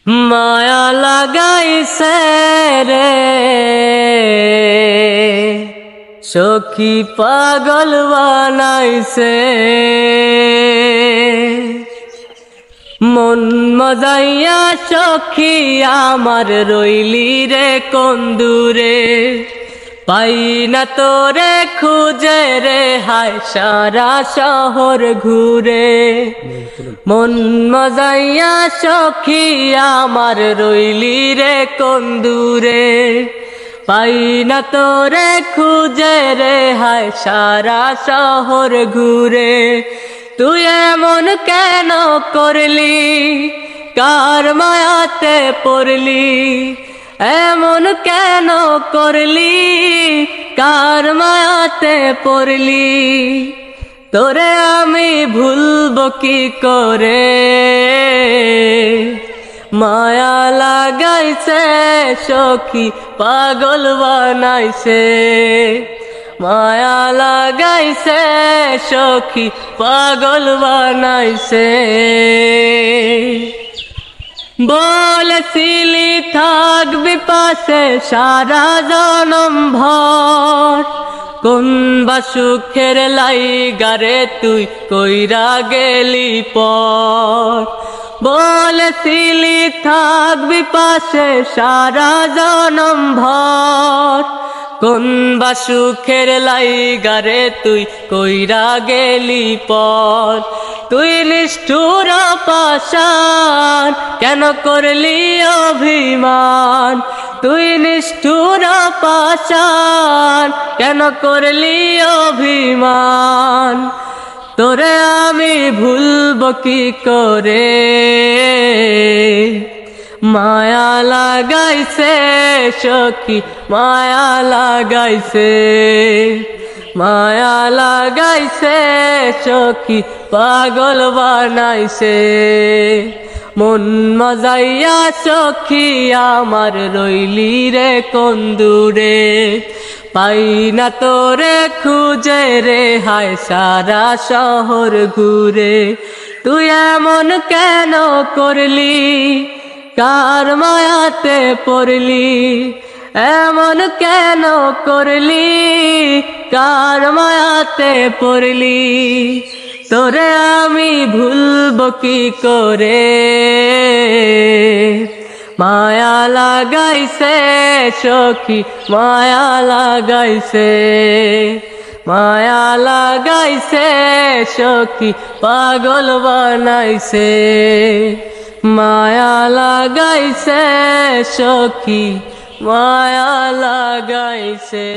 মায়া লাগাইছে রে সখী পাগল বানাইছে মন মজাইয়া সখী আমার রইলি রে কোন দূরে পাই না তোরে খুঁজে রে হায় সারা শহর ঘুরে মন মজাইয়া সখী আমার রইলি রে কোন দূরে পাই না তোরে খুঁজে রে হায় সারা শহর ঘুরে তুই এমন কেন করলি কার মায়াতে পড়লি এমন কেন করলি কার মায়াতে পড়লি তোরে আমি ভুলবো কি করে মায়া লাগাইছে সখী পাগল বানাইছে মায়া লাগাইছে সখী পাগল বানাইছে বলেছিলি থাকবি পাশে সারা জনম ভর কোন বা সুখের লাইগারে তুই কইরা গেলি পর বলেছিলি থাকবি পাশে সারা জনম ভর কোন বা সুখের লাইগারে তুই কইরা গেলি পর তুই নিষ্ঠুর পাষাণ কেন করলি অভিমান তুই নিষ্ঠুর পাষাণ কেন করলি অভিমান তোরে আমি ভুলবো কি করে মায়া লাগাইছে সখী মায়া লাগাইছে মায়া লাগাইছে সখী পাগল বানাইছে মন মজাইয়া সখী আমার রইলি রে কোন দূরে পাই না তোরে খুঁজে রে হায় সারা শহর ঘুরে তুই এমন কেন করলি কার মায়াতে পড়লি এমন কেন করলি কার মায়াতে পড়লি তোরে আমি ভুলবো কি করে মায়া লাগাইছে সখী মায়া লাগাইছে মায়া লাগাইছে সখী পাগল বানাইছে মায়া লাগাইছে সখী মায়া লাগাইছে।